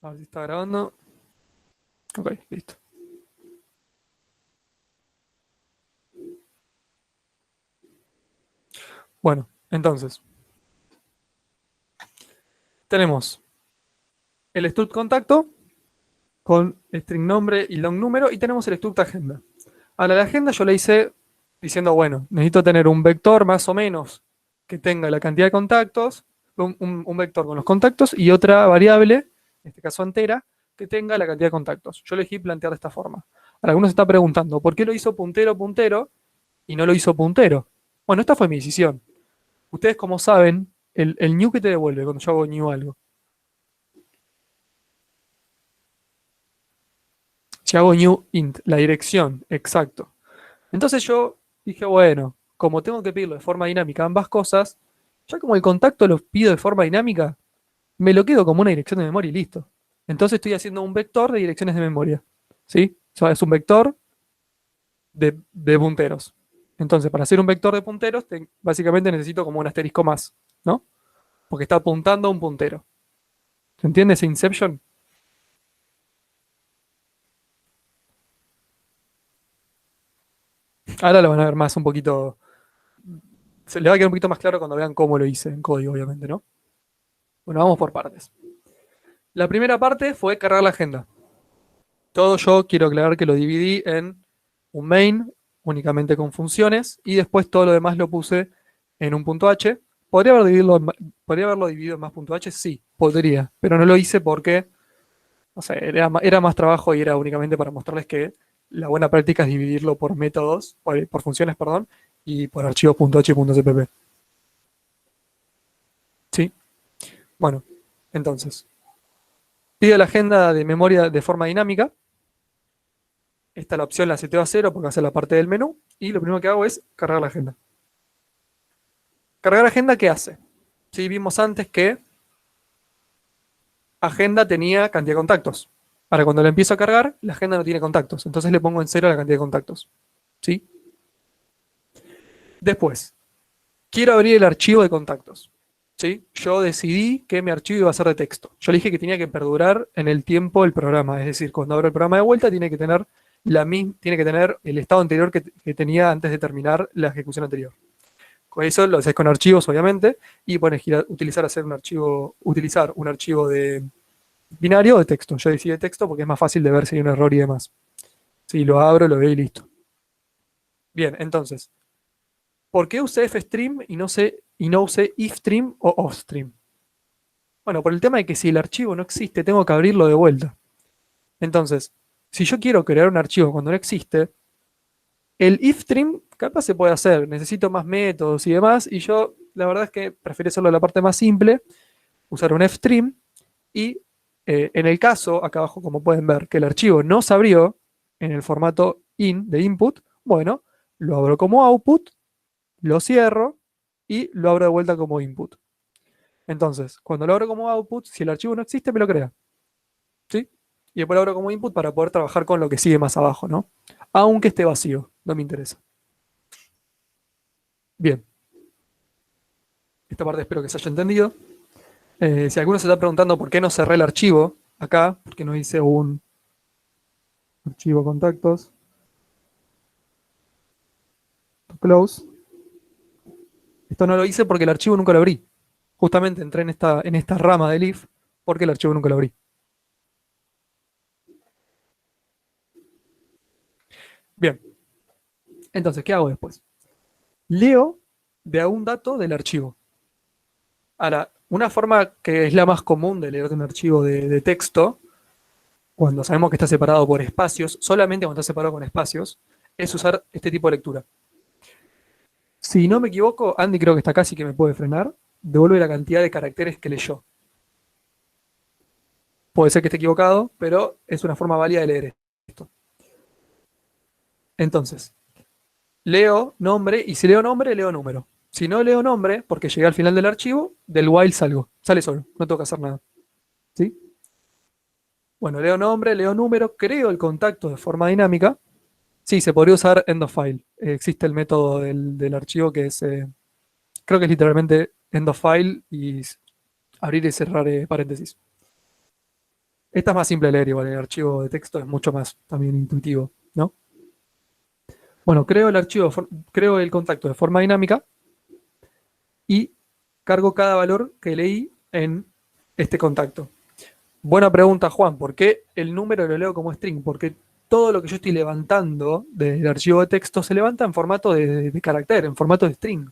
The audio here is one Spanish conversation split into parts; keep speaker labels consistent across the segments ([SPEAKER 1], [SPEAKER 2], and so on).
[SPEAKER 1] A ver si está grabando. Ok, listo. Bueno, entonces, tenemos el struct contacto con string nombre y long número y tenemos el struct agenda. Ahora, la agenda yo la hice diciendo, bueno, necesito tener un vector más o menos que tenga la cantidad de contactos, un vector con los contactos y otra variable, en este caso entera, que tenga la cantidad de contactos. Yo elegí plantear de esta forma. Ahora, algunos se está preguntando, ¿por qué lo hizo puntero puntero y no lo hizo puntero? Bueno, esta fue mi decisión. Ustedes, como saben, el new que te devuelve cuando yo hago new algo. Si hago new int, la dirección, exacto. Entonces yo dije, bueno, como tengo que pedirlo de forma dinámica ambas cosas, ya como el contacto lo pido de forma dinámica, me lo quedo como una dirección de memoria y listo. Entonces estoy haciendo un vector de direcciones de memoria. ¿Sí? O sea, es un vector de punteros. Entonces, para hacer un vector de punteros, básicamente necesito como un asterisco más, ¿no? Porque está apuntando a un puntero. ¿Se entiende ese inception? Ahora lo van a ver más un poquito. Se le va a quedar un poquito más claro cuando vean cómo lo hice en código, obviamente, ¿no? Bueno, vamos por partes. La primera parte fue cargar la agenda. Todo yo quiero aclarar que lo dividí en un main únicamente con funciones y después todo lo demás lo puse en un punto H. ¿Podría haberlo dividido en más punto H? Sí, podría, pero no lo hice porque, no sé, era más trabajo y era únicamente para mostrarles que la buena práctica es dividirlo por métodos, por funciones, perdón, y por archivos .h y .cpp. ¿Sí? Bueno, entonces, pido la agenda de memoria de forma dinámica. Esta la opción la seteo a cero porque va a ser la parte del menú. Y lo primero que hago es cargar la agenda. ¿Cargar agenda qué hace? Sí, vimos antes que agenda tenía cantidad de contactos. Para cuando la empiezo a cargar, la agenda no tiene contactos. Entonces le pongo en cero la cantidad de contactos. ¿Sí? Después, quiero abrir el archivo de contactos. ¿Sí? Yo decidí que mi archivo iba a ser de texto. Yo le dije que tenía que perdurar en el tiempo el programa. Es decir, cuando abro el programa de vuelta, tiene que tener el estado anterior que tenía antes de terminar la ejecución anterior. Con eso lo haces con archivos, obviamente, y puedes utilizar un archivo de binario o de texto. Yo decidí de texto porque es más fácil de ver si hay un error y demás. Si lo abro, lo veo y listo. Bien, entonces, ¿por qué usé fstream y no usé ifstream o offstream? Bueno, por el tema de que si el archivo no existe, tengo que abrirlo de vuelta. Entonces, si yo quiero crear un archivo cuando no existe, el ifstream capaz se puede hacer, necesito más métodos y demás, y yo la verdad es que prefiero hacerlo de la parte más simple, usar un fstream, y en el caso, acá abajo como pueden ver, que el archivo no se abrió en el formato in de input, bueno, lo abro como output, lo cierro y lo abro de vuelta como input. Entonces, cuando lo abro como output, si el archivo no existe, me lo crea. ¿Sí? Y después lo abro como input para poder trabajar con lo que sigue más abajo, ¿no? Aunque esté vacío, no me interesa. Bien, esta parte espero que se haya entendido. Si alguno se está preguntando por qué no cerré el archivo acá, porque no hice un archivo contactos, close. Esto no lo hice porque el archivo nunca lo abrí. Justamente entré en esta rama del if porque el archivo nunca lo abrí. Bien, entonces, ¿qué hago después? Leo de algún dato del archivo. Ahora, una forma que es la más común de leer de un archivo de texto, cuando sabemos que está separado por espacios, solamente cuando está separado con espacios, es usar este tipo de lectura. Si no me equivoco, Andy creo que está casi que me puede frenar, devuelve la cantidad de caracteres que leyó. Puede ser que esté equivocado, pero es una forma válida de leer esto. Entonces, leo nombre y si leo nombre, leo número. Si no leo nombre, porque llegué al final del archivo, del while salgo. Sale solo, no tengo que hacer nada. ¿Sí? Bueno, leo nombre, leo número, creo el contacto de forma dinámica. Sí, se podría usar end of file. Existe el método del archivo que es, creo que es literalmente end of file y abrir y cerrar paréntesis. Esta es más simple de leer igual, el archivo de texto es mucho más también intuitivo, ¿no? Bueno, creo el contacto de forma dinámica y cargo cada valor que leí en este contacto. Buena pregunta, Juan. ¿Por qué el número lo leo como string? Porque todo lo que yo estoy levantando del archivo de texto se levanta en formato de carácter, en formato de string.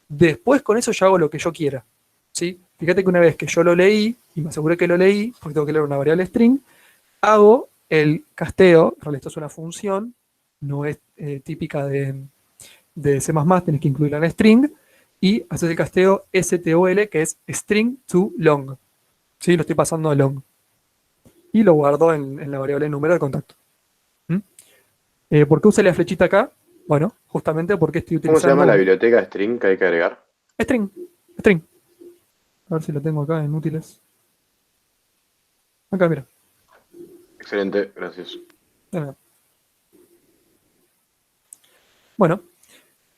[SPEAKER 1] Después con eso yo hago lo que yo quiera. ¿Sí? Fíjate que una vez que yo lo leí, y me aseguré que lo leí, porque tengo que leer una variable string, hago el casteo. En realidad esto es una función, no es típica de C++, tenés que incluirla en string, y haces el casteo stol, que es string to long. ¿Sí? Lo estoy pasando a long. Y lo guardo en la variable número de contacto. ¿Mm? ¿Por qué usé la flechita acá? Bueno, justamente porque estoy
[SPEAKER 2] ¿Cómo se llama
[SPEAKER 1] utilizando
[SPEAKER 2] la
[SPEAKER 1] un
[SPEAKER 2] biblioteca string que hay que agregar?
[SPEAKER 1] string. String. A ver si lo tengo acá en útiles. Acá, mira.
[SPEAKER 2] Excelente, gracias.
[SPEAKER 1] Mira. Bueno,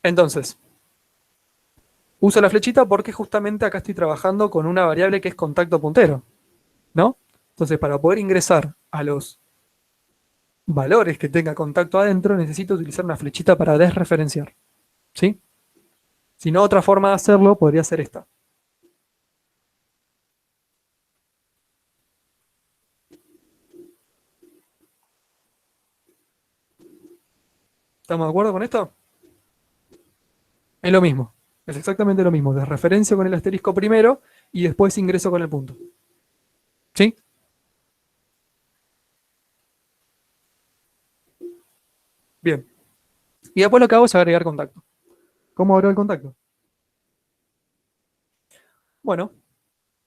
[SPEAKER 1] entonces, uso la flechita porque justamente acá estoy trabajando con una variable que es contacto puntero, ¿no? Entonces, para poder ingresar a los valores que tenga contacto adentro, necesito utilizar una flechita para desreferenciar, ¿sí? Si no, otra forma de hacerlo podría ser esta. ¿Estamos de acuerdo con esto? Es lo mismo. Es exactamente lo mismo. Desreferencio con el asterisco primero y después ingreso con el punto. ¿Sí? Bien. Y después lo que hago es agregar contacto. ¿Cómo agrego el contacto? Bueno,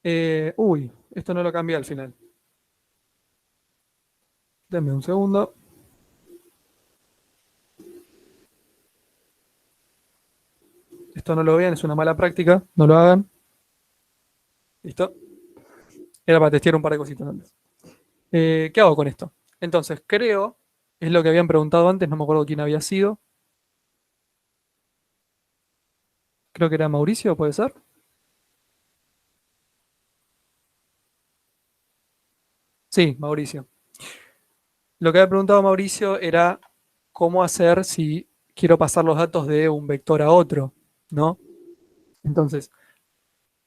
[SPEAKER 1] esto no lo cambié al final. Denme un segundo. Esto no lo vean, es una mala práctica. No lo hagan. ¿Listo? Era para testear un par de cositas antes. ¿Qué hago con esto? Entonces, creo, es lo que habían preguntado antes, no me acuerdo quién había sido. Creo que era Mauricio, ¿puede ser? Sí, Mauricio. Lo que había preguntado Mauricio era cómo hacer si quiero pasar los datos de un vector a otro, ¿no? Entonces,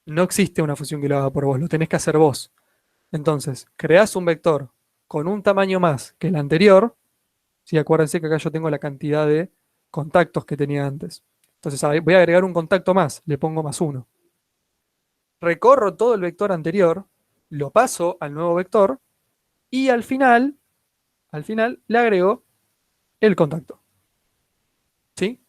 [SPEAKER 1] no existe una función que lo haga por vos, lo tenés que hacer vos. Entonces, creás un vector con un tamaño más que el anterior. Sí, acuérdense que acá yo tengo la cantidad de contactos que tenía antes. Entonces, voy a agregar un contacto más, le pongo +1. Recorro todo el vector anterior, lo paso al nuevo vector y al final le agrego el contacto. ¿Sí?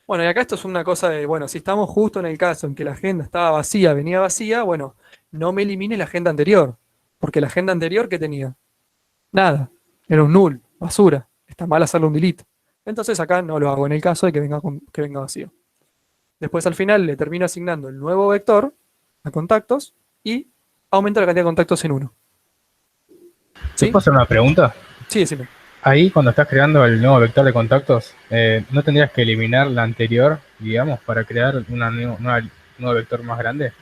[SPEAKER 1] Bueno, y acá esto es una cosa de, bueno, si estamos justo en el caso en que la agenda estaba vacía, venía vacía, bueno, no me elimine la agenda anterior, porque la agenda anterior, ¿qué tenía? Nada, era un null, basura, está mal hacerle un delete. Entonces acá no lo hago en el caso de que venga vacío. Después al final le termino asignando el nuevo vector a contactos y aumento la cantidad de contactos en uno.
[SPEAKER 3] ¿Te
[SPEAKER 1] ¿Sí?
[SPEAKER 3] puedo hacer una pregunta?
[SPEAKER 1] Sí, decime.
[SPEAKER 3] Ahí, cuando estás creando el nuevo vector de contactos, ¿no tendrías que eliminar la anterior, digamos, para crear nuevo vector más grande?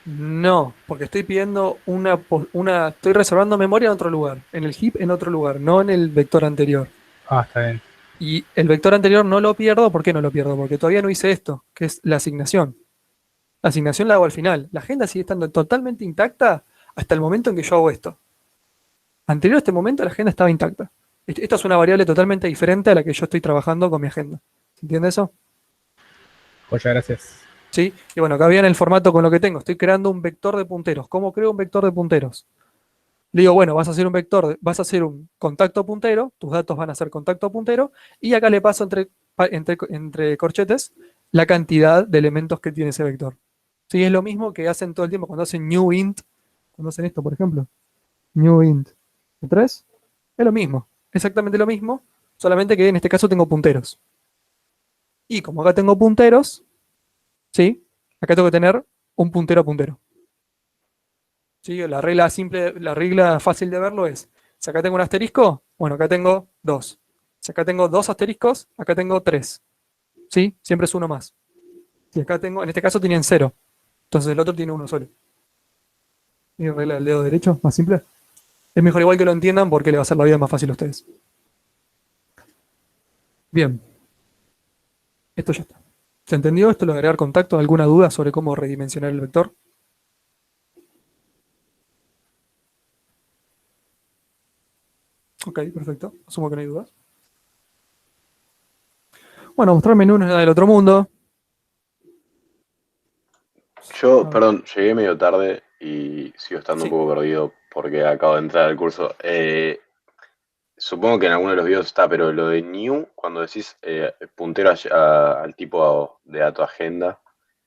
[SPEAKER 1] No, porque estoy pidiendo estoy reservando memoria en otro lugar, en el heap en otro lugar, no en el vector anterior.
[SPEAKER 3] Ah, está bien.
[SPEAKER 1] Y el vector anterior no lo pierdo, ¿por qué no lo pierdo? Porque todavía no hice esto, que es la asignación. La asignación la hago al final. La agenda sigue estando totalmente intacta hasta el momento en que yo hago esto. Anterior a este momento la agenda estaba intacta. Esta es una variable totalmente diferente a la que yo estoy trabajando con mi agenda. ¿Se entiende eso?
[SPEAKER 3] Muchas gracias.
[SPEAKER 1] ¿Sí? Y bueno, acá viene el formato con lo que tengo. Estoy creando un vector de punteros. ¿Cómo creo un vector de punteros? Le digo, bueno, vas a hacer un vector, vas a hacer un contacto puntero, tus datos van a ser contacto puntero, y acá le paso entre corchetes la cantidad de elementos que tiene ese vector. Sí, es lo mismo que hacen todo el tiempo cuando hacen new int, cuando hacen esto, por ejemplo. New int de 3, es lo mismo, exactamente lo mismo, solamente que en este caso tengo punteros. Y como acá tengo punteros, ¿sí? Acá tengo que tener un puntero a puntero. ¿Sí? La regla simple, la regla fácil de verlo es, si acá tengo un asterisco, bueno, acá tengo dos. Si acá tengo dos asteriscos, acá tengo tres. ¿Sí? Siempre es uno más. Si acá tengo, en este caso tenían 0. Entonces el otro tiene 1 solo. ¿Y regla del dedo derecho? Más simple. Es mejor igual que lo entiendan porque le va a hacer la vida más fácil a ustedes. Bien. Esto ya está. ¿Se entendió esto? Lo de agregar contacto. ¿Alguna duda sobre cómo redimensionar el vector? Ok, perfecto. Asumo que no hay dudas. Bueno, mostrar menú no es nada del otro mundo.
[SPEAKER 2] Yo, perdón, llegué medio tarde y sigo estando un
[SPEAKER 1] Sí.
[SPEAKER 2] poco perdido porque acabo de entrar al curso. Supongo que en alguno de los videos está, pero lo de new, cuando decís puntero al tipo de a tu agenda,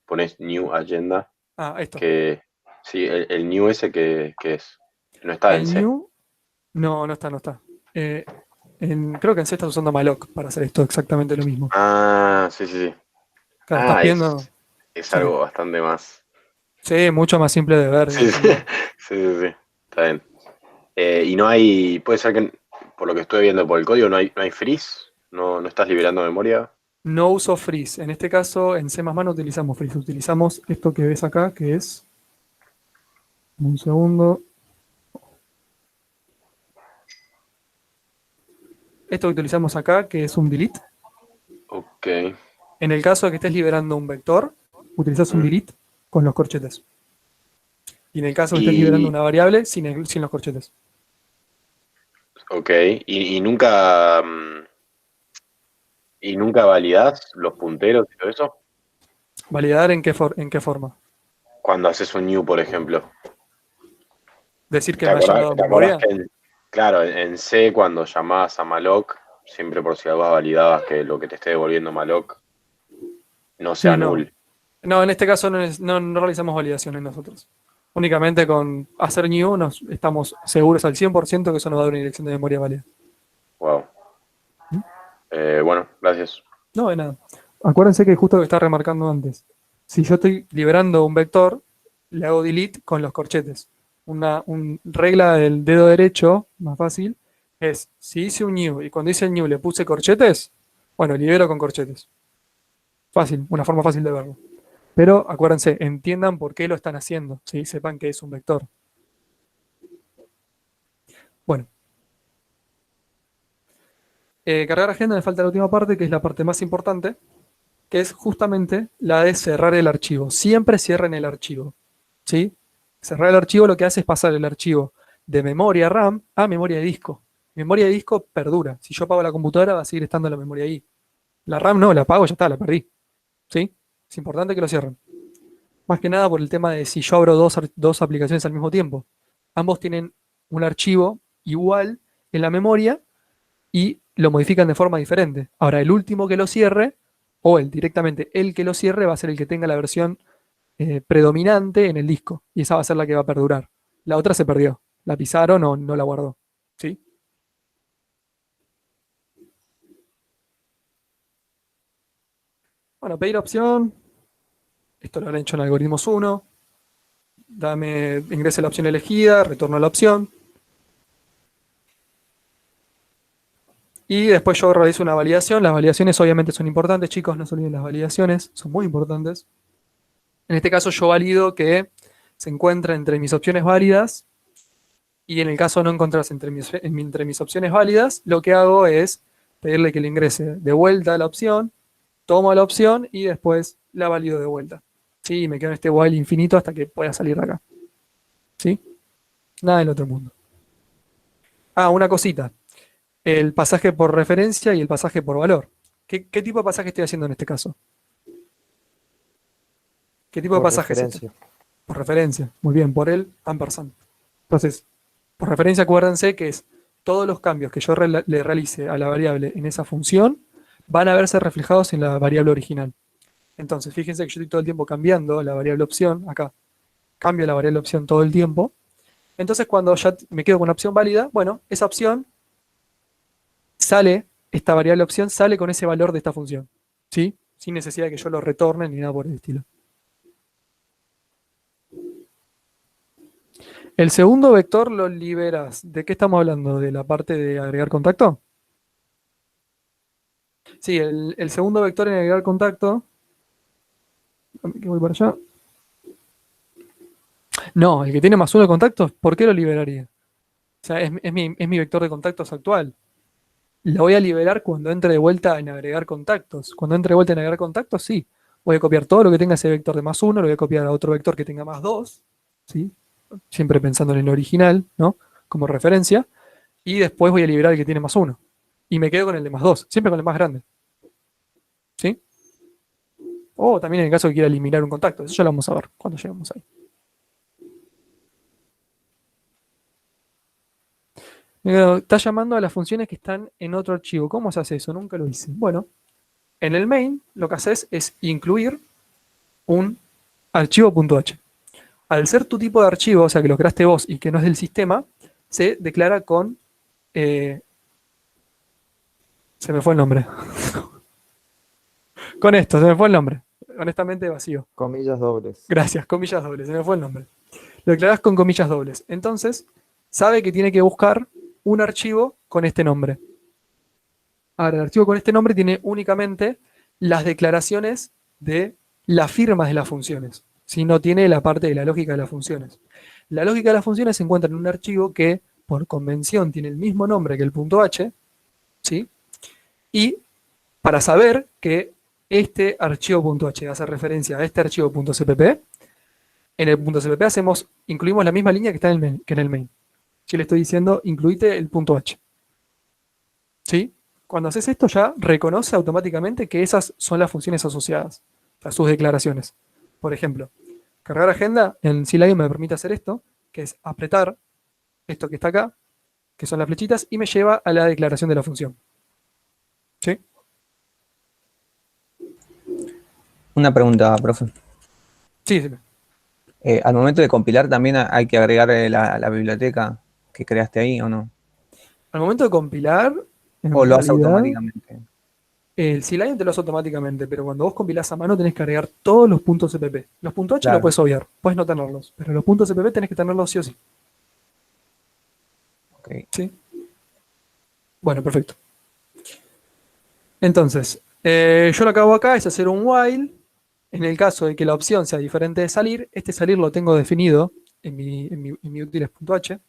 [SPEAKER 2] pones new agenda,
[SPEAKER 1] Ah, esto.
[SPEAKER 2] que sí, el new ese que es, no está en
[SPEAKER 1] El
[SPEAKER 2] C.
[SPEAKER 1] new. No, no está, no está. Creo que en C estás usando malloc para hacer esto exactamente lo mismo.
[SPEAKER 2] Ah, sí, sí, sí.
[SPEAKER 1] Claro, estás
[SPEAKER 2] Ah,
[SPEAKER 1] pidiendo.
[SPEAKER 2] es
[SPEAKER 1] Sí.
[SPEAKER 2] algo bastante más.
[SPEAKER 1] Sí, mucho más simple de ver y
[SPEAKER 2] Sí, sí,
[SPEAKER 1] entender.
[SPEAKER 2] sí, sí, sí. Está bien. Y no hay, puede ser que, por lo que estoy viendo por el código, no hay freeze, no estás liberando memoria.
[SPEAKER 1] No uso freeze. En este caso, en C++ no utilizamos freeze. Utilizamos esto que ves acá, que es. Un segundo. Esto que utilizamos acá, que es un delete.
[SPEAKER 2] Ok.
[SPEAKER 1] En el caso de que estés liberando un vector, utilizas un
[SPEAKER 2] Mm.
[SPEAKER 1] delete con los corchetes. Y en el caso de que estés liberando
[SPEAKER 2] Y,
[SPEAKER 1] una variable, sin los corchetes.
[SPEAKER 2] ok. Y nunca, y nunca validás los punteros y todo eso.
[SPEAKER 1] ¿Validar en qué forma?
[SPEAKER 2] Cuando haces un new, por ejemplo.
[SPEAKER 1] ¿Decir que
[SPEAKER 2] ¿Te
[SPEAKER 1] me hayan
[SPEAKER 2] acordás,
[SPEAKER 1] dado
[SPEAKER 2] te acordás
[SPEAKER 1] memoria?
[SPEAKER 2] que claro, en C cuando llamabas a malloc, siempre por si algo validabas que lo que te esté devolviendo malloc no
[SPEAKER 1] Sí,
[SPEAKER 2] sea
[SPEAKER 1] no.
[SPEAKER 2] null?
[SPEAKER 1] No, en este caso no realizamos validaciones nosotros. Únicamente con hacer new estamos seguros al 100% que eso nos va a dar una dirección de memoria válida.
[SPEAKER 2] Wow.
[SPEAKER 1] ¿Mm?
[SPEAKER 2] Bueno, gracias.
[SPEAKER 1] No, de nada. Acuérdense que justo lo que está remarcando antes. Si yo estoy liberando un vector, le hago delete con los corchetes. Una regla del dedo derecho, más fácil, es si hice un new y cuando hice el new le puse corchetes, bueno, libero con corchetes. Fácil, una forma fácil de verlo. Pero acuérdense, entiendan por qué lo están haciendo, ¿sí? Sepan que es un vector. Bueno, cargar agenda me falta la última parte, que es la parte más importante, que es justamente la de cerrar el archivo. Siempre cierren el archivo, ¿sí? Cerrar el archivo lo que hace es pasar el archivo de memoria RAM a memoria de disco. Memoria de disco perdura. Si yo apago la computadora va a seguir estando la memoria ahí. La RAM no, la apago, ya está, la perdí. ¿Sí? Es importante que lo cierren. Más que nada por el tema de si yo abro dos aplicaciones al mismo tiempo. Ambos tienen un archivo igual en la memoria y lo modifican de forma diferente. Ahora, el último que lo cierre, o directamente el que lo cierre, va a ser el que tenga la versión predominante en el disco. Y esa va a ser la que va a perdurar. La otra se perdió. La pisaron o no la guardó. ¿Sí? Bueno, pedir opción. Esto lo han hecho en algoritmos 1. Ingrese la opción elegida, retorno a la opción. Y después yo realizo una validación. Las validaciones obviamente son importantes, chicos, no se olviden las validaciones, son muy importantes. En este caso yo valido que se encuentra entre mis opciones válidas y en el caso de no encontrarse entre mis opciones válidas, lo que hago es pedirle que le ingrese de vuelta a la opción, tomo la opción y después la valido de vuelta. ¿Sí? Y me quedo en este while infinito hasta que pueda salir de acá. ¿Sí? Nada del otro mundo. Ah, una cosita. El pasaje por referencia y el pasaje por valor. ¿Qué tipo de pasaje estoy haciendo en este caso? ¿Qué tipo de
[SPEAKER 4] Por
[SPEAKER 1] pasaje es este?
[SPEAKER 4] referencia.
[SPEAKER 1] Por referencia. Muy bien, por el ampersand. Entonces, por referencia, acuérdense que es todos los cambios que yo le realice a la variable en esa función van a verse reflejados en la variable original. Entonces, fíjense que yo estoy todo el tiempo cambiando la variable opción, acá, cambio la variable opción todo el tiempo. Entonces, cuando ya me quedo con una opción válida, bueno, esa opción sale, esta variable opción sale con ese valor de esta función, ¿sí? Sin necesidad de que yo lo retorne ni nada por el estilo. El segundo vector lo liberas. ¿De qué estamos hablando? ¿De la parte de agregar contacto? Sí, el segundo vector en agregar contacto Que voy para allá. No, el que tiene +1 de contactos, ¿por qué lo liberaría? O sea, es mi vector de contactos actual. Lo voy a liberar cuando entre de vuelta en agregar contactos. Cuando entre de vuelta en agregar contactos, sí. Voy a copiar todo lo que tenga ese vector de +1, lo voy a copiar a otro vector que tenga +2, ¿sí? Siempre pensando en el original, ¿no? Como referencia. Y después voy a liberar el que tiene +1. Y me quedo con el de +2, siempre con el más grande. ¿Sí? O también en el caso que quiera eliminar un contacto. Eso ya lo vamos a ver cuando lleguemos ahí. Está llamando a las funciones que están en otro archivo. ¿Cómo se hace eso? Nunca lo hice. Bueno, en el main lo que haces es incluir un archivo.h. Al ser tu tipo de archivo, o sea que lo creaste vos y que no es del sistema, se declara con... se me fue el nombre. Con esto, se me fue el nombre. Honestamente vacío.
[SPEAKER 4] Comillas dobles.
[SPEAKER 1] Gracias, comillas dobles, se me fue el nombre. Lo declarás con comillas dobles. Entonces, sabe que tiene que buscar un archivo con este nombre. Ahora, el archivo con este nombre tiene únicamente las declaraciones de las firmas de las funciones. Si no tiene la parte de la lógica de las funciones. La lógica de las funciones se encuentra en un archivo que, por convención, tiene el mismo nombre que el punto H, ¿sí? Y para saber que este archivo .h hace referencia a este archivo .cpp, en el .cpp incluimos la misma línea que está en el main. Yo le estoy diciendo, incluite el .h. ¿Sí? Cuando haces esto ya reconoce automáticamente que esas son las funciones asociadas a sus declaraciones. Por ejemplo, cargar agenda en CLion me permite hacer esto, que es apretar esto que está acá, que son las flechitas, y me lleva a la declaración de la función. ¿Sí?
[SPEAKER 5] Una pregunta, profe.
[SPEAKER 1] Sí, sí.
[SPEAKER 5] Al momento de compilar también hay que agregar la biblioteca que creaste ahí, ¿o no?
[SPEAKER 1] Al momento de compilar, en
[SPEAKER 5] ¿O lo hace
[SPEAKER 1] realidad,
[SPEAKER 5] automáticamente?
[SPEAKER 1] el CLion te lo hace automáticamente, pero cuando vos compilás a mano tenés que agregar todos los puntos CPP. Los puntos H
[SPEAKER 5] Claro.
[SPEAKER 1] lo puedes obviar, puedes no tenerlos, pero los puntos CPP tenés que tenerlos sí o sí.
[SPEAKER 5] Ok.
[SPEAKER 1] ¿Sí? Bueno, perfecto. Entonces, yo lo que hago acá es hacer un while. En el caso de que la opción sea diferente de salir, este salir lo tengo definido en mi útiles.h.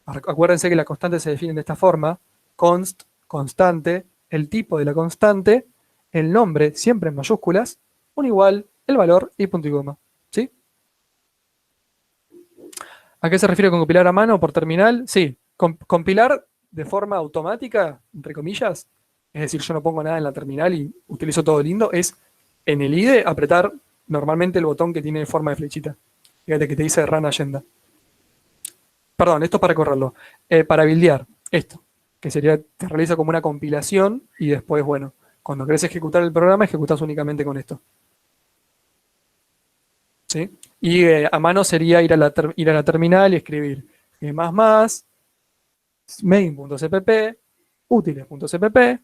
[SPEAKER 1] Acuérdense que las constantes se definen de esta forma: const, constante, el tipo de la constante, el nombre, siempre en mayúsculas, un igual, el valor y punto y coma. ¿Sí? ¿A qué se refiere con compilar a mano o por terminal? Sí, compilar de forma automática, entre comillas, es decir, yo no pongo nada en la terminal y utilizo todo lindo, es en el IDE apretar normalmente el botón que tiene forma de flechita. Fíjate que te dice Run Agenda. Perdón, esto es para correrlo. Para buildear, esto, que sería, te realiza como una compilación y después, bueno, cuando querés ejecutar el programa, ejecutás únicamente con esto. ¿Sí? Y a mano sería ir a la terminal y escribir main.cpp, útiles.cpp,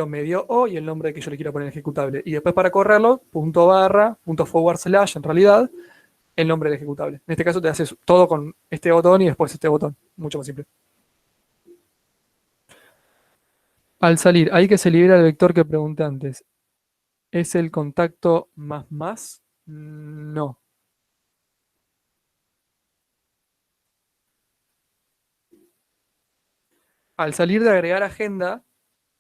[SPEAKER 1] medio o y el nombre que yo le quiera poner ejecutable. Y después para correrlo, // en realidad, el nombre del ejecutable. En este caso te haces todo con este botón y después este botón. Mucho más simple. Al salir, ahí que se libera el vector que pregunté antes. ¿Es el contacto más? No. Al salir de agregar agenda,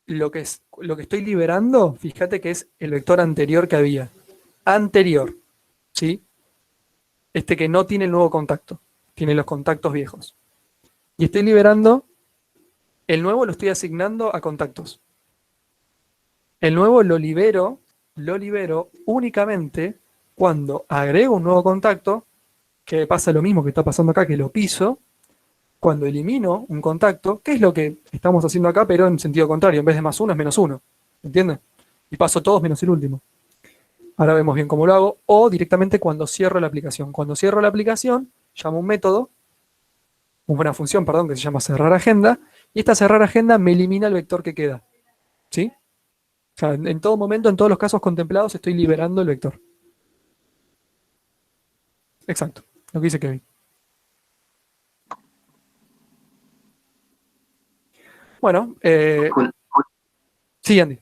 [SPEAKER 1] lo que estoy liberando, fíjate que es el vector anterior que había. Anterior. ¿Sí? Este que no tiene el nuevo contacto. Tiene los contactos viejos. Y estoy liberando, el nuevo lo estoy asignando a contactos. El nuevo lo libero únicamente cuando agrego un nuevo contacto, que pasa lo mismo que está pasando acá, que lo piso. Cuando elimino un contacto, que es lo que estamos haciendo acá, pero en sentido contrario, en vez de +1 es -1. ¿Entienden? Y paso todos menos el último. Ahora vemos bien cómo lo hago. O directamente cuando cierro la aplicación. Cuando cierro la aplicación, llamo un método, una función, perdón, que se llama cerrar agenda, y esta cerrar agenda me elimina el vector que queda. ¿Sí? O sea, en todo momento, en todos los casos contemplados, estoy liberando el vector. Exacto, lo que dice Kevin. Bueno, sí, Andy.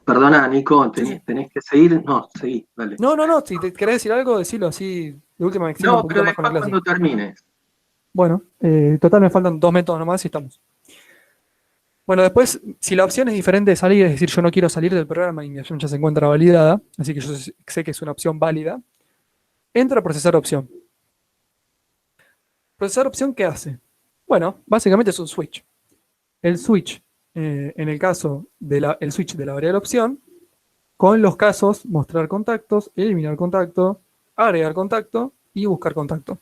[SPEAKER 4] Perdona, Nico,
[SPEAKER 1] Sí.
[SPEAKER 4] tenés que seguir. No, seguí, dale.
[SPEAKER 1] No, si te querés decir algo, decilo así. De última me extiendo un
[SPEAKER 4] No,
[SPEAKER 1] poquito
[SPEAKER 4] pero
[SPEAKER 1] más con la
[SPEAKER 4] después
[SPEAKER 1] clase.
[SPEAKER 4] cuando termines.
[SPEAKER 1] Bueno, total me faltan 2 métodos nomás y estamos. Bueno, después, si la opción es diferente de salir, es decir, yo no quiero salir del programa y mi opción ya se encuentra validada, así que yo sé que es una opción válida, entro a procesar opción. ¿Procesar opción qué hace? Bueno, básicamente es un switch. El switch, en el caso el switch de la variable opción, con los casos mostrar contactos, eliminar contacto, agregar contacto y buscar contacto.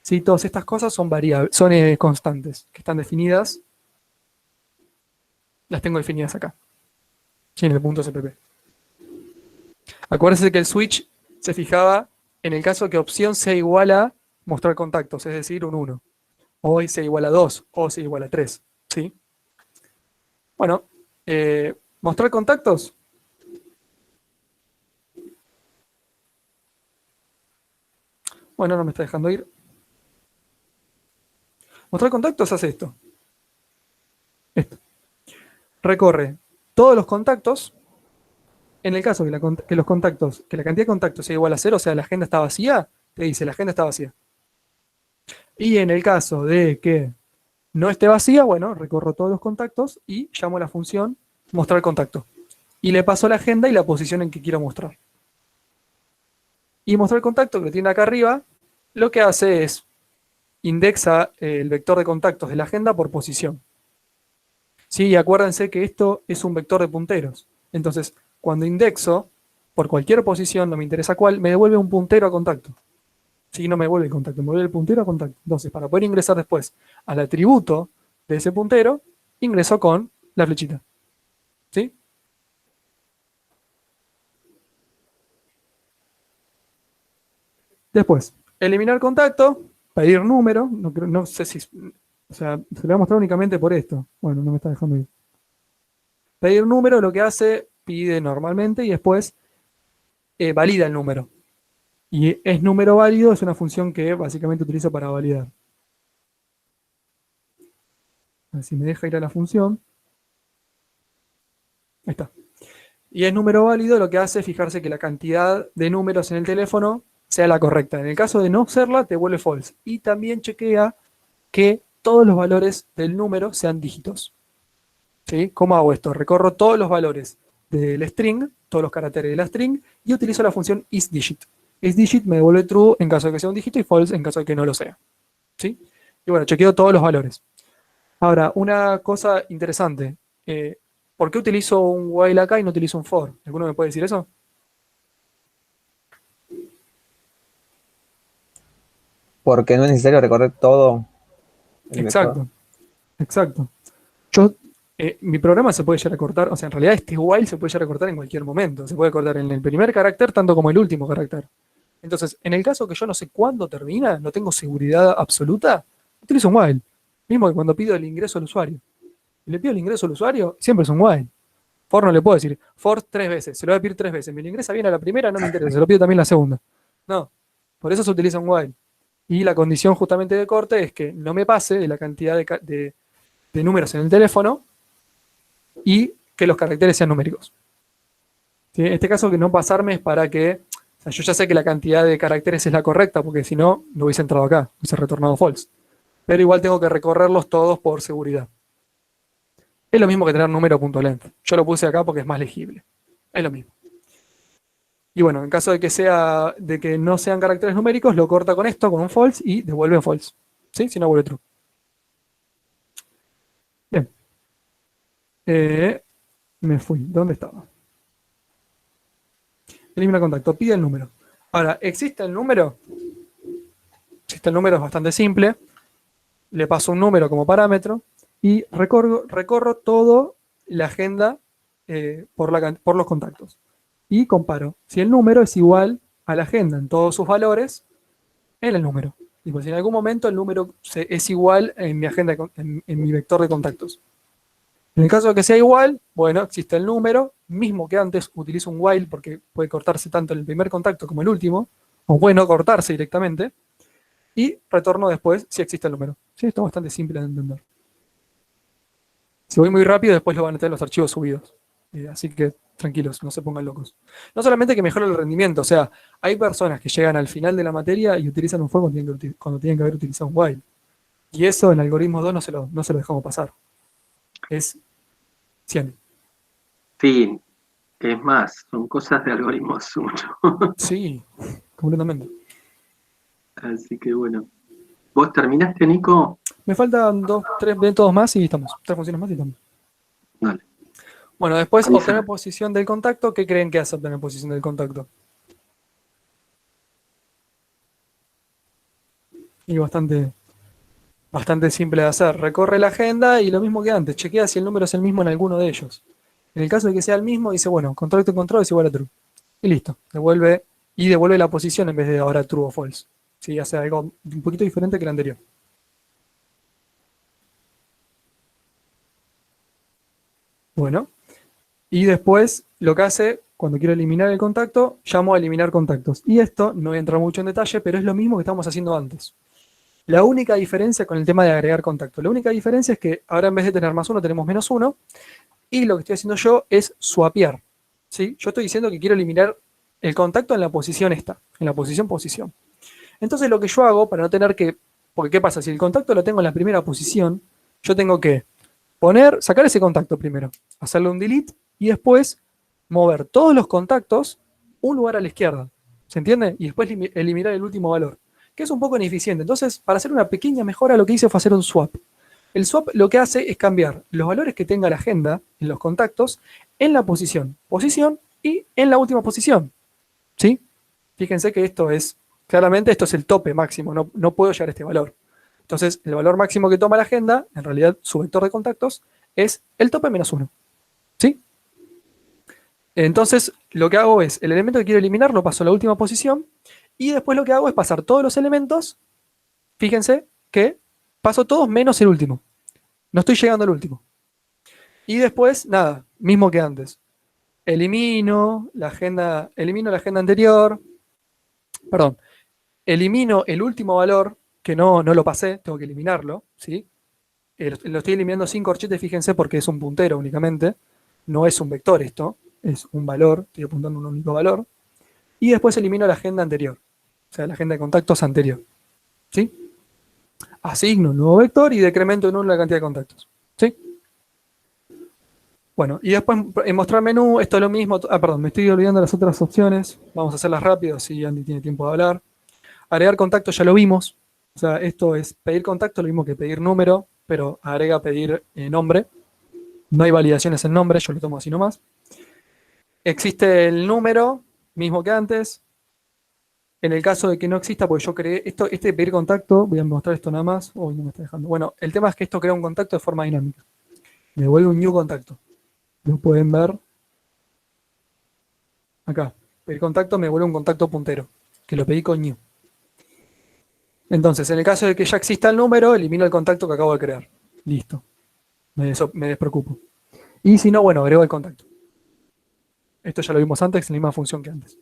[SPEAKER 1] Sí, todas estas cosas son variables, son constantes, que están definidas. Las tengo definidas acá. Sí, en el punto CPP. Acuérdense que el switch se fijaba en el caso que opción sea igual a mostrar contactos, es decir, un 1. O sea igual a 2, o sea igual a 3. ¿Sí? Bueno, mostrar contactos. Bueno, no me está dejando ir. Mostrar contactos hace esto. Recorre todos los contactos. En el caso que la cantidad de contactos sea igual a 0, o sea, la agenda está vacía, te dice la agenda está vacía. Y en el caso de que no esté vacía, bueno, recorro todos los contactos y llamo a la función mostrar contacto. Y le paso la agenda y la posición en que quiero mostrar. Y mostrar contacto, que lo tiene acá arriba, lo que hace es indexa el vector de contactos de la agenda por posición. Sí, y acuérdense que esto es un vector de punteros. Entonces, cuando indexo, por cualquier posición, no me interesa cuál, me devuelve un puntero a contacto. Sí, no me vuelve el contacto, me vuelve el puntero a contacto. Entonces, para poder ingresar después al atributo de ese puntero, ingreso con la flechita. ¿Sí? Después, eliminar contacto, pedir número, no sé si, o sea, se le va a mostrar únicamente por esto. Bueno, no me está dejando ir. Pedir número lo que hace, pide normalmente y después valida el número. Y es número válido, es una función que básicamente utilizo para validar. A ver si me deja ir a la función. Ahí está. Y es número válido, lo que hace es fijarse que la cantidad de números en el teléfono sea la correcta. En el caso de no serla, te vuelve false. Y también chequea que todos los valores del número sean dígitos. ¿Sí? ¿Cómo hago esto? Recorro todos los valores del string, todos los caracteres de la string, y utilizo la función isDigit. IsDigit me devuelve true en caso de que sea un dígito y false en caso de que no lo sea. ¿Sí? Y bueno, chequeo todos los valores. Ahora, una cosa interesante. ¿Por qué utilizo un while acá y no utilizo un for? ¿Alguno me puede decir eso?
[SPEAKER 5] Porque no es necesario recorrer todo el vector.
[SPEAKER 1] Exacto, exacto. Yo, mi programa se puede llegar a cortar, o sea, en realidad este while se puede llegar a cortar en cualquier momento. Se puede cortar en el primer carácter tanto como el último carácter. Entonces, en el caso que yo no sé cuándo termina, no tengo seguridad absoluta, utilizo un while. Mismo que cuando pido el ingreso al usuario. Y le pido el ingreso al usuario, siempre es un while. For no le puedo decir, for 3 veces, se lo voy a pedir 3 veces. Me lo ingresa bien a la primera, no me interesa, se lo pido también la segunda. No, por eso se utiliza un while. Y la condición justamente de corte es que no me pase de la cantidad de números en el teléfono y que los caracteres sean numéricos. ¿Sí? En este caso, que no pasarme es para que, o sea, yo ya sé que la cantidad de caracteres es la correcta, porque si no, no hubiese entrado acá, hubiese retornado false. Pero igual tengo que recorrerlos todos por seguridad. Es lo mismo que tener número.length. Yo lo puse acá porque es más legible. Es lo mismo. Y bueno, en caso de que no sean caracteres numéricos, lo corta con esto, con un false, y devuelve false. ¿Sí? Si no, vuelve true. Bien. Me fui. ¿Dónde estaba? Elimina contacto. Pide el número. Ahora, ¿existe el número? Existe el número, es bastante simple. Le paso un número como parámetro y recorro toda la agenda por los contactos. Y comparo si el número es igual a la agenda en todos sus valores en el número. Y pues si en algún momento el número es igual en mi agenda, en mi vector de contactos. En el caso de que sea igual, bueno, existe el número, mismo que antes utilizo un while porque puede cortarse tanto el primer contacto como el último, o puede no cortarse directamente, y retorno después si existe el número. Sí, esto es bastante simple de entender. Si voy muy rápido, después lo van a tener los archivos subidos. Así que tranquilos, no se pongan locos. No solamente que mejora el rendimiento, o sea, hay personas que llegan al final de la materia y utilizan un for cuando tienen que haber utilizado un while. Y eso en algoritmo 2 no se lo dejamos pasar. Es 100.
[SPEAKER 4] Sí, es más, son cosas de algoritmos mucho.
[SPEAKER 1] Sí, completamente.
[SPEAKER 4] Así que bueno. ¿Vos terminaste, Nico?
[SPEAKER 1] Me faltan 2, 3 métodos más y estamos. 3 funciones más y estamos.
[SPEAKER 4] Dale.
[SPEAKER 1] Bueno, después
[SPEAKER 4] Avisa.
[SPEAKER 1] obtener posición del contacto. ¿Qué creen que hace obtener posición del contacto? Y bastante simple de hacer. Recorre la agenda y lo mismo que antes. Chequea si el número es el mismo en alguno de ellos. En el caso de que sea el mismo, dice, bueno, contacto control es igual a true. Y listo. Devuelve la posición en vez de ahora true o false. Sí, hace algo un poquito diferente que el anterior. Bueno. Y después lo que hace, cuando quiero eliminar el contacto, llamo a eliminar contactos. Y esto, no voy a entrar mucho en detalle, pero es lo mismo que estábamos haciendo antes. La única diferencia con el tema de agregar contacto, la única diferencia es que ahora en vez de tener +1 tenemos -1 y lo que estoy haciendo yo es swapear. ¿Sí? Yo estoy diciendo que quiero eliminar el contacto en la posición esta, en la posición. Entonces lo que yo hago para no tener que, porque ¿qué pasa? Si el contacto lo tengo en la primera posición, yo tengo que sacar ese contacto primero, hacerle un delete y después mover todos los contactos un lugar a la izquierda. ¿Se entiende? Y después eliminar el último valor, que es un poco ineficiente. Entonces, para hacer una pequeña mejora, lo que hice fue hacer un swap. El swap lo que hace es cambiar los valores que tenga la agenda en los contactos en la posición y en la última posición. ¿Sí? Fíjense que claramente esto es el tope máximo, no puedo llegar a este valor. Entonces, el valor máximo que toma la agenda, en realidad su vector de contactos, es el tope -1. ¿Sí? Entonces, lo que hago es, el elemento que quiero eliminar lo paso a la última posición y después lo que hago es pasar todos los elementos. Fíjense que paso todos menos el último. No estoy llegando al último. Y después, nada, mismo que antes. Elimino la agenda anterior. Perdón. Elimino el último valor que no lo pasé, tengo que eliminarlo, ¿sí? Lo estoy eliminando sin corchetes, fíjense, porque es un puntero únicamente. No es un vector esto, es un valor, estoy apuntando un único valor. Y después elimino la agenda anterior, o sea, la agenda de contactos anterior, ¿sí? Asigno un nuevo vector y decremento en 1 la cantidad de contactos, ¿sí? Bueno, y después en mostrar menú, esto es lo mismo. Perdón, me estoy olvidando las otras opciones. Vamos a hacerlas rápido, así Andy tiene tiempo de hablar. Agregar contacto ya lo vimos. O sea, esto es pedir contacto, lo mismo que pedir número, pero agrega pedir nombre. No hay validaciones en nombre, yo lo tomo así nomás. Existe el número, mismo que antes. En el caso de que no exista, porque yo creé este de pedir contacto, voy a mostrar esto nada más. Uy, no me está dejando. Bueno, el tema es que esto crea un contacto de forma dinámica. Me devuelve un new contacto. Lo pueden ver acá. Pedir contacto me vuelve un contacto puntero, que lo pedí con new. Entonces, en el caso de que ya exista el número, elimino el contacto que acabo de crear. Listo. Me despreocupo. Y si no, bueno, agrego el contacto. Esto ya lo vimos antes, es la misma función que antes.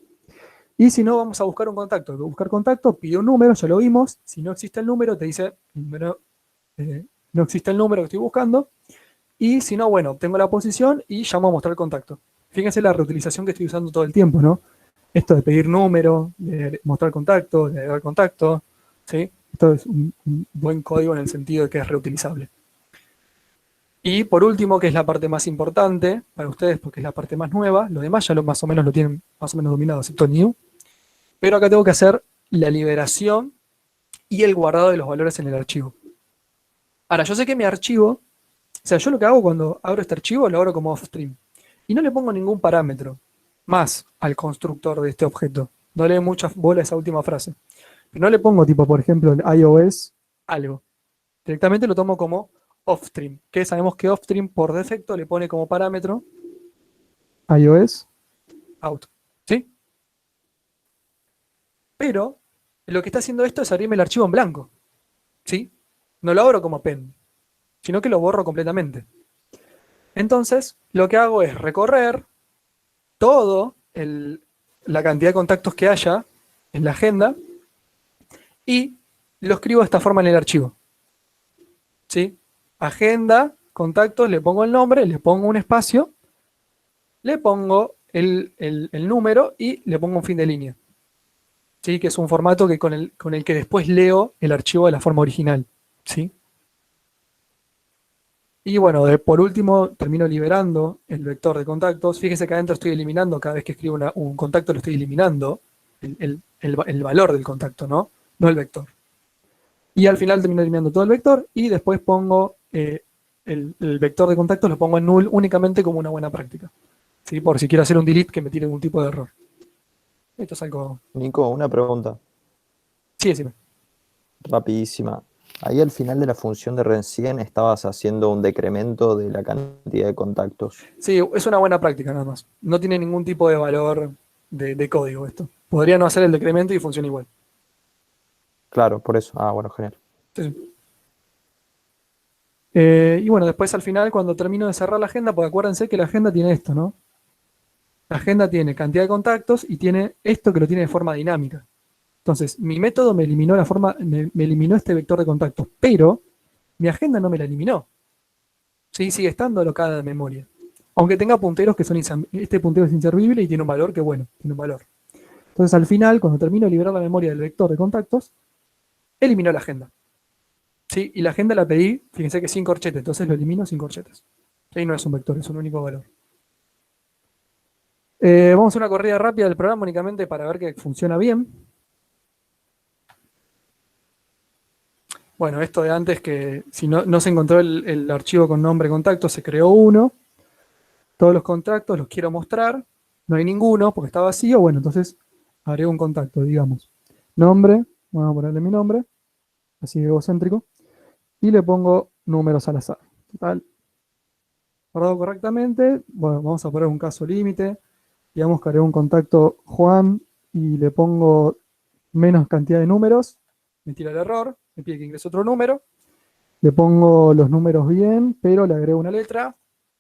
[SPEAKER 1] Y si no, vamos a buscar un contacto. Buscar contacto, pide un número, ya lo vimos. Si no existe el número, te dice, no existe el número que estoy buscando. Y si no, bueno, obtengo la posición y llamo a mostrar contacto. Fíjense la reutilización que estoy usando todo el tiempo, ¿no? Esto de pedir número, de mostrar contacto, de agregar contacto, ¿sí? Esto es un buen código en el sentido de que es reutilizable. Y por último, que es la parte más importante para ustedes, porque es la parte más nueva, lo demás ya más o menos lo tienen más o menos dominado, excepto new. Pero acá tengo que hacer la liberación y el guardado de los valores en el archivo. Ahora, yo sé que mi archivo, o sea, yo lo que hago cuando abro este archivo, lo abro como offstream. Y no le pongo ningún parámetro más al constructor de este objeto. No le doy mucha bola a esa última frase. Pero no le pongo tipo, por ejemplo, en iOS algo. Directamente lo tomo como offstream, que sabemos que offstream por defecto le pone como parámetro iOS out, ¿sí? Pero lo que está haciendo esto es abrirme el archivo en blanco, ¿sí? No lo abro como pen, sino que lo borro completamente. Entonces, lo que hago es recorrer todo la cantidad de contactos que haya en la agenda y lo escribo de esta forma en el archivo, ¿sí? Agenda, contactos, le pongo el nombre, le pongo un espacio le pongo el número y le pongo un fin de línea. ¿Sí? Que es un formato que con el que después leo el archivo de la forma original. ¿Sí? Y bueno, por último termino liberando el vector de contactos. Fíjese que adentro estoy eliminando, cada vez que escribo un contacto lo estoy eliminando el valor del contacto, ¿no? No el vector. Y al final termino eliminando todo el vector y después pongo el vector de contactos, lo pongo en null únicamente como una buena práctica. ¿Sí? Por si quiero hacer un delete que me tire algún tipo de error. Esto es algo...
[SPEAKER 6] Nico, una pregunta
[SPEAKER 1] Sí, decime.
[SPEAKER 6] rapidísima. Ahí al final de la función de recién estabas haciendo un decremento de la cantidad de contactos.
[SPEAKER 1] Sí, es una buena práctica nada más. No tiene ningún tipo de valor de código esto. Podría no hacer el decremento y funciona igual.
[SPEAKER 6] Claro, por eso. Ah, bueno, genial.
[SPEAKER 1] Sí. Y bueno, después al final, cuando termino de cerrar la agenda, pues acuérdense que la agenda tiene esto, ¿no? La agenda tiene cantidad de contactos y tiene esto que lo tiene de forma dinámica. Entonces, mi método me eliminó me eliminó este vector de contactos, pero mi agenda no me la eliminó. Sí, sigue estando alocada de memoria. Aunque tenga punteros que son este puntero es inservible y tiene un valor que, bueno, tiene un valor. Entonces, al final, cuando termino de liberar la memoria del vector de contactos, eliminó la agenda. ¿Sí? Y la agenda la pedí, fíjense que sin corchetes, entonces lo elimino sin corchetes. Ahí no es un vector, es un único valor. Vamos a hacer una corrida rápida del programa únicamente para ver que funciona bien. Bueno, esto de antes que si no se encontró el archivo con nombre contacto, se creó uno. Todos los contactos los quiero mostrar. No hay ninguno porque está vacío. Bueno, entonces agrego un contacto, digamos. Nombre, vamos a ponerle mi nombre, así egocéntrico. Y le pongo números al azar. Total. Guardado correctamente. Bueno, vamos a poner un caso límite. Digamos que agrego un contacto Juan y le pongo menos cantidad de números. Me tira el error. Me pide que ingrese otro número. Le pongo los números bien, pero le agrego una letra.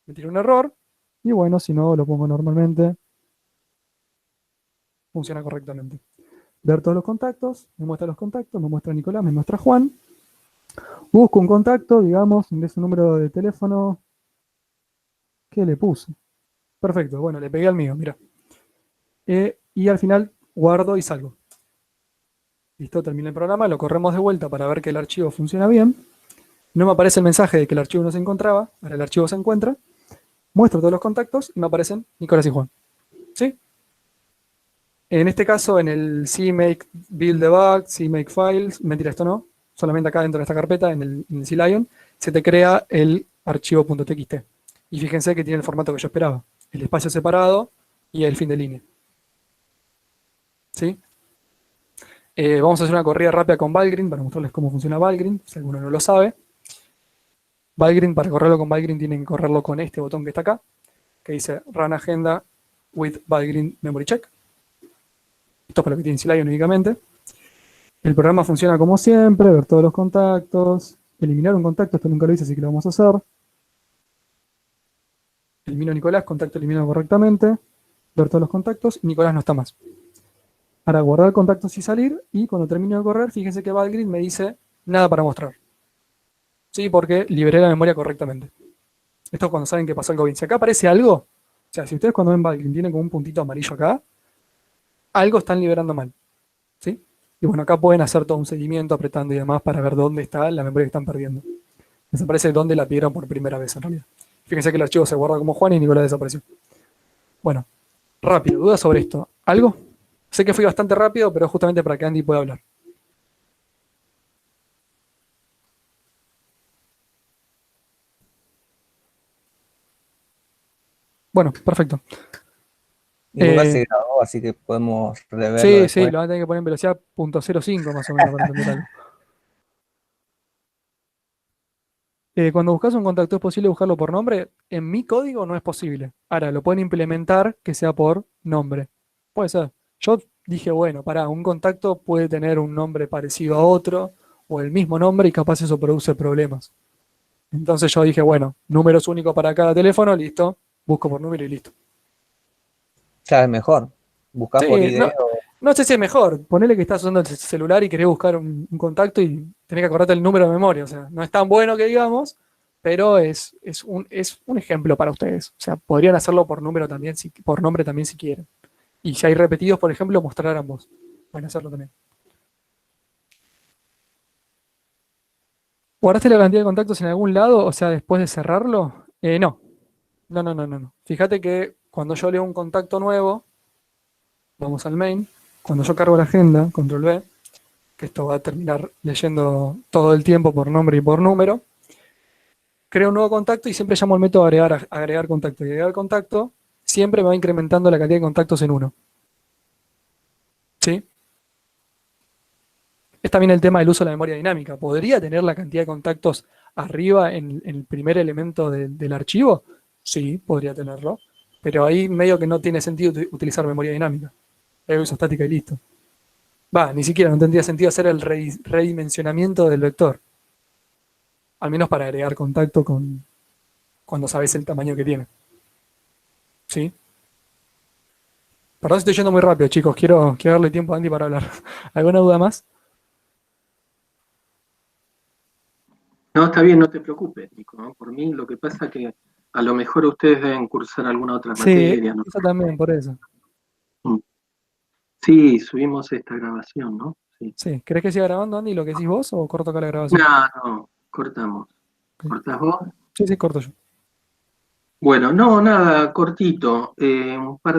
[SPEAKER 1] Me tira un error. Y bueno, si no, lo pongo normalmente. Funciona correctamente. Ver todos los contactos. Me muestra los contactos. Me muestra Nicolás. Me muestra Juan. Busco un contacto, digamos, ingreso un número de teléfono. ¿Qué le puse? Perfecto, bueno, le pegué al mío, mira. Y al final guardo y salgo. Listo, termina el programa, lo corremos de vuelta para ver que el archivo funciona bien. No me aparece el mensaje de que el archivo no se encontraba, ahora el archivo se encuentra. Muestro todos los contactos y me aparecen Nicolás y Juan. ¿Sí? En este caso, en el CMake Build Debug, CMake Files, mentira, esto no, solamente acá dentro de esta carpeta, en el CLion, se te crea el archivo .txt. Y fíjense que tiene el formato que yo esperaba. El espacio separado y el fin de línea. ¿Sí? Vamos a hacer una corrida rápida con Valgrind para mostrarles cómo funciona Valgrind, si alguno no lo sabe. Valgrind, para correrlo con Valgrind, tienen que correrlo con este botón que está acá, que dice Run Agenda with Valgrind Memory Check. Esto es para lo que tiene CLion únicamente. El programa funciona como siempre, ver todos los contactos, eliminar un contacto, esto nunca lo hice, así que lo vamos a hacer. Elimino a Nicolás, contacto eliminado correctamente, ver todos los contactos, y Nicolás no está más. Ahora guardar contactos y salir, y cuando termino de correr, fíjense que Valgrind me dice nada para mostrar. Sí, porque liberé la memoria correctamente. Esto es cuando saben que pasó algo bien. Si acá aparece algo, o sea, si ustedes cuando ven Valgrind tienen como un puntito amarillo acá, algo están liberando mal. ¿Sí? Y bueno, acá pueden hacer todo un seguimiento apretando y demás para ver dónde está la memoria que están perdiendo. Les aparece dónde la pidieron por primera vez en realidad. Fíjense que el archivo se guarda como Juan y Nicolás desapareció. Bueno, rápido, dudas sobre esto. ¿Algo? Sé que fui bastante rápido, pero justamente para que Andy pueda hablar. Bueno, perfecto.
[SPEAKER 5] Nunca se grabó, así que podemos reverlo
[SPEAKER 1] Sí,
[SPEAKER 6] pues.
[SPEAKER 5] después.
[SPEAKER 1] lo van a tener que poner en velocidad .05 más o menos para entender algo. Cuando buscas un contacto, ¿es posible buscarlo por nombre? En mi código no es posible. Ahora, lo pueden implementar que sea por nombre. Puede ser. Yo dije, bueno, un contacto puede tener un nombre parecido a otro, o el mismo nombre, y capaz eso produce problemas. Entonces yo dije, bueno, números únicos para cada teléfono, listo. Busco por número y listo.
[SPEAKER 5] Ya es mejor. Buscás
[SPEAKER 1] Sí,
[SPEAKER 5] por ID
[SPEAKER 1] no sé si es mejor. Ponele que estás usando el celular y querés buscar un contacto y tenés que acordarte el número de memoria. O sea, no es tan bueno que digamos, pero es un ejemplo para ustedes. O sea, podrían hacerlo por número también, por nombre también si quieren. Y si hay repetidos, por ejemplo, mostrar ambos. Pueden hacerlo también. ¿Guardaste la cantidad de contactos en algún lado? O sea, después de cerrarlo. No. No. Fíjate que cuando yo leo un contacto nuevo, vamos al main, cuando yo cargo la agenda, control V, que esto va a terminar leyendo todo el tiempo por nombre y por número, creo un nuevo contacto y siempre llamo al método agregar contacto. Y agregar contacto siempre me va incrementando la cantidad de contactos en 1. ¿Sí? Es también el tema del uso de la memoria dinámica. ¿Podría tener la cantidad de contactos arriba en el primer elemento del archivo? Sí, podría tenerlo. Pero ahí medio que no tiene sentido utilizar memoria dinámica. Ahí uso estática y listo. Ni siquiera no tendría sentido hacer el redimensionamiento del vector. Al menos para agregar contacto cuando sabes el tamaño que tiene. ¿Sí? Perdón si estoy yendo muy rápido, chicos. Quiero darle tiempo a Andy para hablar. ¿Alguna duda más?
[SPEAKER 4] No, está bien, no te preocupes, Nico, ¿no? Por mí, lo que pasa es que a lo mejor ustedes deben cursar alguna otra
[SPEAKER 1] Sí,
[SPEAKER 4] materia, ¿no?
[SPEAKER 1] eso también, por eso.
[SPEAKER 4] Sí, subimos esta grabación, ¿no? Sí.
[SPEAKER 1] Sí. ¿Querés que siga grabando, Andy, lo que decís vos o corto acá la grabación?
[SPEAKER 4] No, cortamos.
[SPEAKER 1] Ok.
[SPEAKER 4] ¿Cortás vos?
[SPEAKER 1] Sí, corto yo.
[SPEAKER 4] Bueno, no, nada, cortito. Un par de